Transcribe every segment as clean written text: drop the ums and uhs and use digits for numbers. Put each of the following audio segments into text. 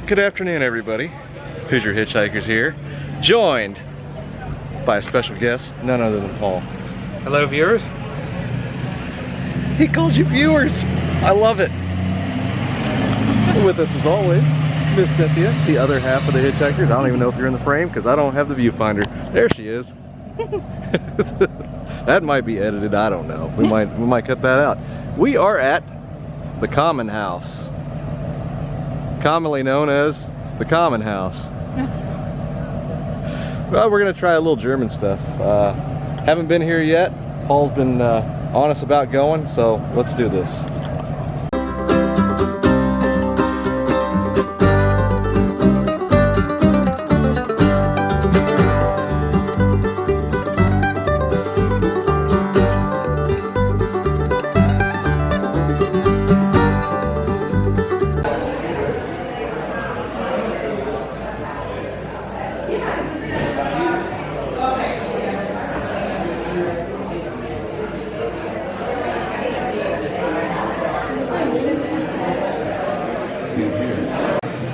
Good afternoon, everybody. Hoosier Hitchhikers here, joined by a special guest, none other than Paul. Hello, viewers. He calls you viewers. I love it. With us as always, Miss Cynthia, the other half of the Hitchhikers. I don't even know if you're in the frame because I don't have the viewfinder. There she is. That might be edited. I don't know. We might cut that out. We are at the Common House, commonly known as the Common House. Well, we're gonna try a little German stuff. Haven't been here yet. Paul's been on us about going, so let's do this.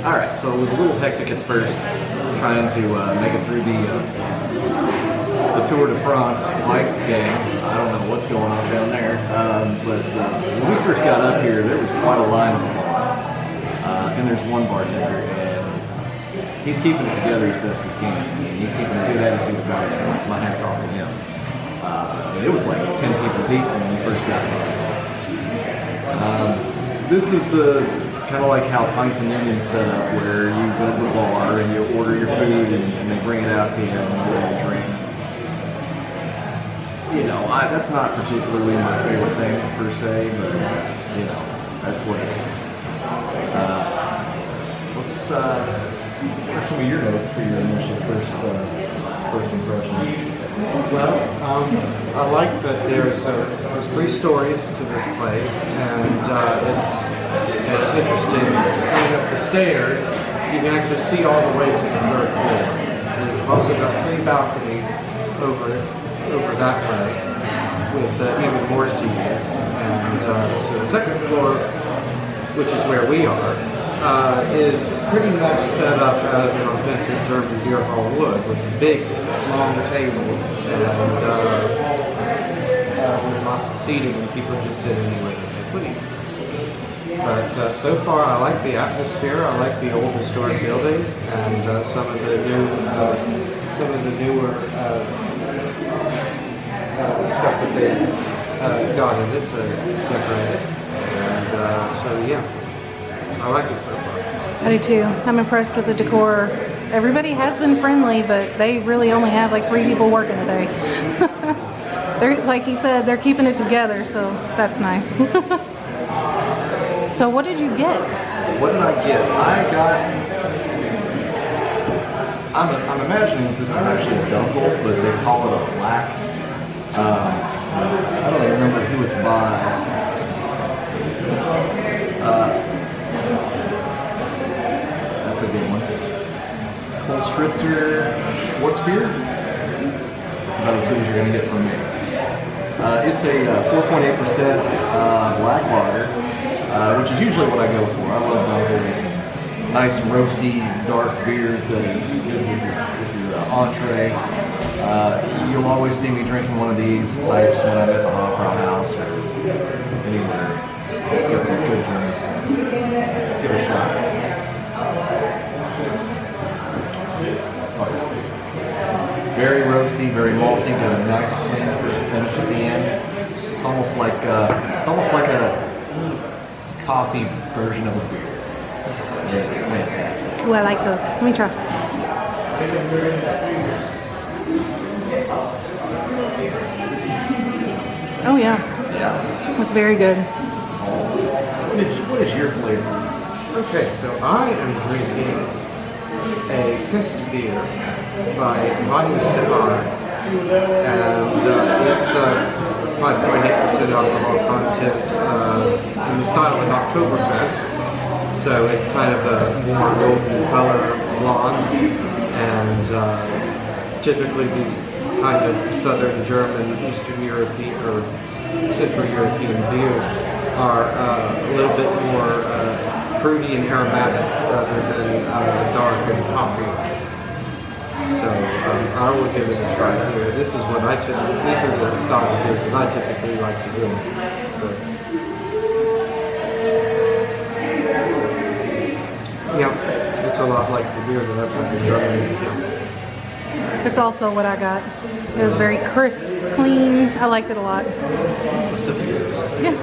Alright, so it was a little hectic at first, trying to make it through the Tour de France bike gang. I don't know what's going on down there, but when we first got up here, there was quite a line on the bar. And there's one bartender, and he's keeping it together as best he can. I mean, he's keeping a good attitude about it, so my hat's off to him. I mean, it was like 10 people deep when we first got here. This is the kind of like how Pints and Union's set up, where you go to the bar and you order your food and they bring it out to you and you order your drinks. You know, that's not particularly my favorite thing per se, but you know, that's what it is. What are some of your notes for your initial first impression? Well, I like that there's 3 stories to this place, and it's interesting. Coming up the stairs, you can actually see all the way to the 3rd floor. We've also got 3 balconies over that way, with even more seating. And so the 2nd floor, which is where we are, is pretty much set up as an authentic German beer hall would, with big, long tables and with lots of seating, and people just sit anywhere they please. But so far, I like the atmosphere. I like the old historic building, and some of the newer stuff that they've got in it to decorate it. And so yeah, I like it so far. I do too. I'm impressed with the decor. Everybody has been friendly, but they really only have like 3 people working today. They're, like he said, they're keeping it together, so that's nice. So what did you get? What did I get? I'm imagining that this is actually a dunkel, but they call it a black. I don't even remember who it's by. That's a good one. Kohlstritzer Schwarzbier. That's about as good as you're going to get from me. It's a 4.8% black lager, which is usually what I go for. I love dunkels, nice roasty, dark beers that are good with your entree. You'll always see me drinking one of these types when I'm at the Haus or anywhere. It's got some good German stuff. Let's give it a shot. Very roasty, very malty, got a nice clean crisp finish at the end. It's almost like a coffee version of a beer. It's fantastic. Oh, I like those. Let me try. Oh yeah. Yeah. That's very good. What is your flavor? Okay, so I am drinking a fest beer by Stefan, and it's 5.8% alcohol content in the style of Oktoberfest. So it's kind of a more golden color blonde, and typically these kind of Southern German, Eastern European, or Central European beers are a little bit more fruity and aromatic rather than dark and coffee. So I will give it a try here. This is what these are the style of beers that I typically like to do. So, yeah, it's a lot like the beer that I've had in Germany. It's also what I got. It was very crisp, clean. I liked it a lot. Pacific beers. Yeah.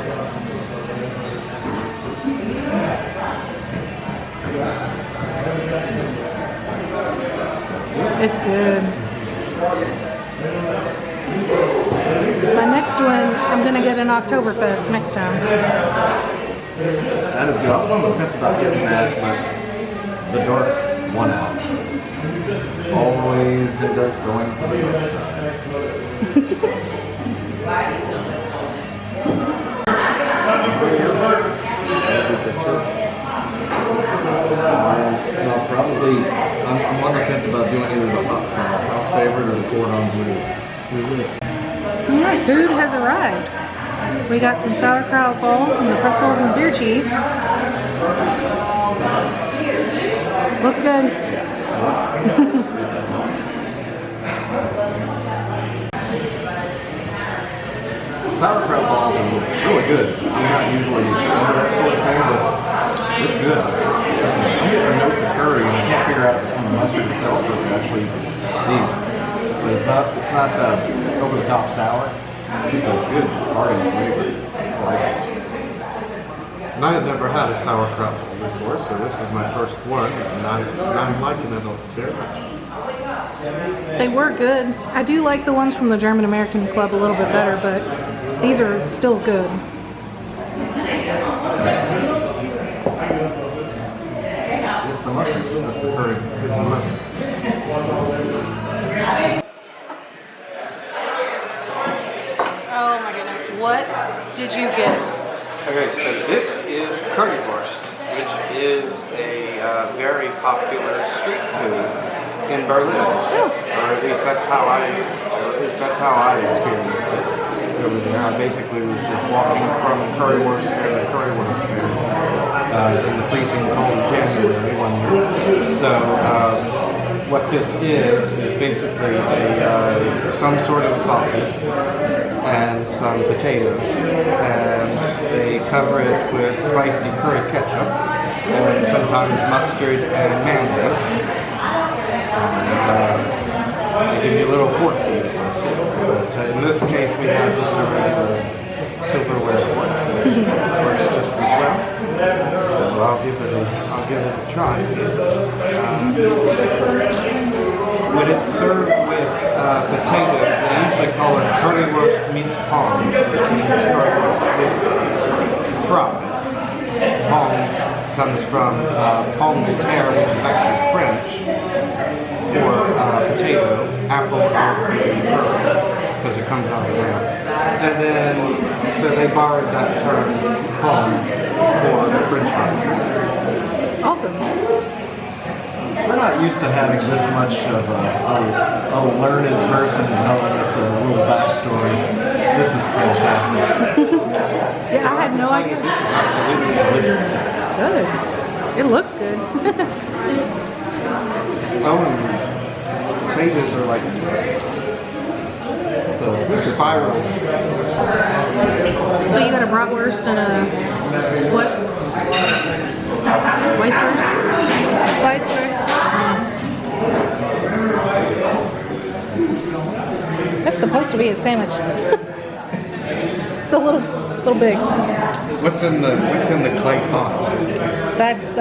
It's good. My next one, I'm gonna get an Oktoberfest next time. That is good. I was on the fence about getting that, but the dark won out. Always end up going to the dark side. Well, probably, I'm on the fence about doing either the house favorite or the cordon bleu. All right, food has arrived. We got some sauerkraut balls and the pretzels and beer cheese. Looks good. Sauerkraut balls are really good. I'm not usually into that sort of thing, but it's good. I'm getting notes of curry, and I can't figure out if it's from the mustard itself or if it's actually these. But it's not over the top sour. It's a good hearty flavor. I like it. And I had never had a sauerkraut before, so this is my first one, and I'm liking it very much. They were good. I do like the ones from the German American Club a little bit better, but these are still good. It's the mustard. That's the curry. It's the mustard. Oh my goodness, what did you get? Okay, so this is currywurst, which is a very popular street food in Berlin. Oh. Or at least that's how I experienced it over there. I basically was just walking from currywurst stand to currywurst stand in the freezing cold January one year. So what this is basically some sort of sausage and some potatoes, and they cover it with spicy curry ketchup and sometimes mustard and mayonnaise. And they give you a little fork to eat it with too. But in this case, we have just a regular silverware fork, which works just as well. So I'll give it a try. When it's served with potatoes, they usually call it currywurst meets palms, which means currywurst with fries. Palms comes from pomme de terre, which is actually French for potato, apple of the earth, because it comes out of the ground. And then, so they borrowed that term, pomme, for the French fries. Awesome. We're not used to having this much of a learned person telling us a little backstory. This is fantastic. Yeah, I had no idea. This is absolutely delicious. Good. It looks good. Oh, and potatoes are like they're spirals. So you got a bratwurst and a what? Weisswurst? Weisswurst. That's supposed to be a sandwich. It's a little big. What's in the clay pot? That's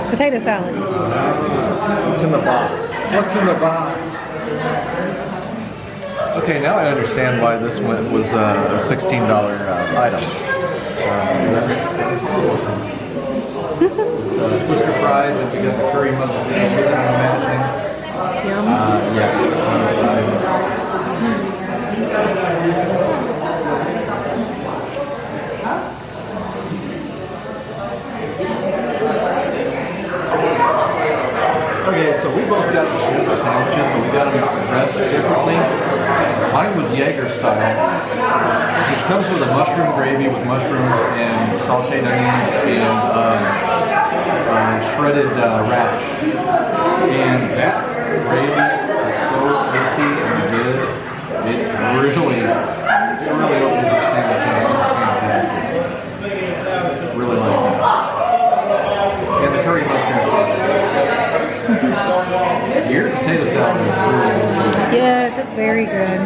potato salad. What's in the box? What's in the box? Okay, now I understand why this one was a $16 item. That makes a little more sense. Twister fries, and we got the curry mustard with it, I'm imagining. Yum. Yeah, I'm excited. Okay, so we both got the schnitzel sandwiches, but we got them dressed differently. Mine was Jaeger style, which comes with a mushroom gravy with mushrooms and sauteed onions and shredded radish, and that gravy is so earthy and good. It really opens the sandwich up. It's fantastic. Really like that. And the curry mustard is fantastic. Your potato salad is really good too. Yes, it's very good.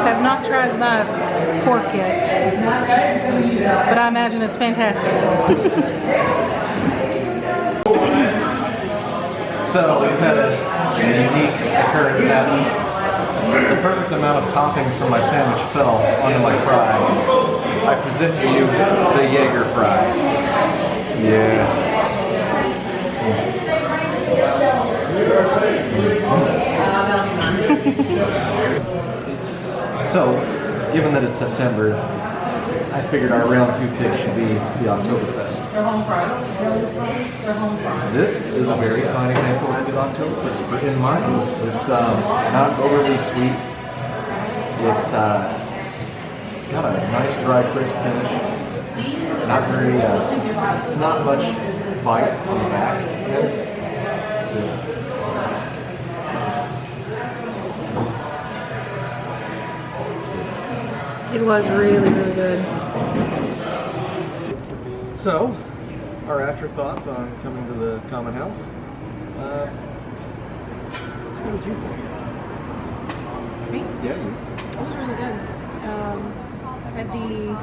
Have not tried my pork yet, but I imagine it's fantastic. So we've had a unique occurrence happen. The perfect amount of toppings from my sandwich fell onto my fry. I present to you the Jaeger fry. Yes. So, given that it's September, I figured our round 2 pick should be the Oktoberfest. This is a very fine example of a good Oktoberfest in mine. It's not overly sweet. It's got a nice dry crisp finish. Not much bite on the back end. It was really, really good. So, our afterthoughts on coming to the Common House. What did you think? Me? Yeah, you. It was really good. I had the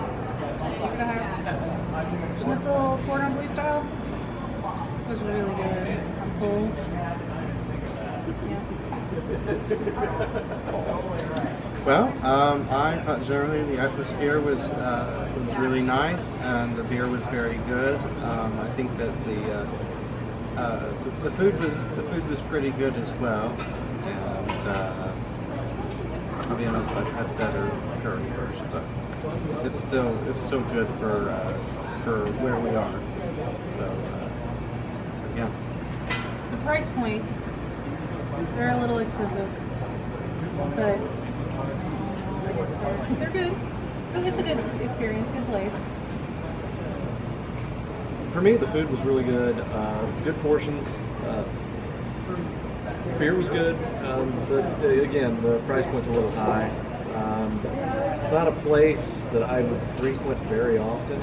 schnitzel cordon bleu style. It was really good. I'm full. Well, I thought generally the atmosphere was really nice, and the beer was very good. I think that the food was pretty good as well. And I'll be honest, I've had better curry first, but it's still good for where we are. So yeah. The price point, they're a little expensive, but I guess they're good. So it's a good experience, good place. For me, the food was really good. Good portions. Beer was good. Again, the price point's a little high. It's not a place that I would frequent very often.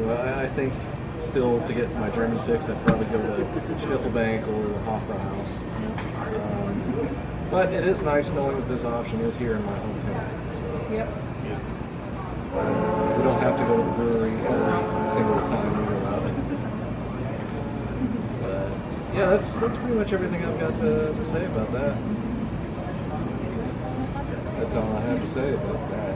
I think still to get my German fix, I'd probably go to Schnitzelbank or the Hofbrauhaus. But it is nice knowing that this option is here in my hometown. So, Yep. we don't have to go to the brewery every single time we go out. But yeah, that's pretty much everything I've got to say about that. That's all I have to say about that.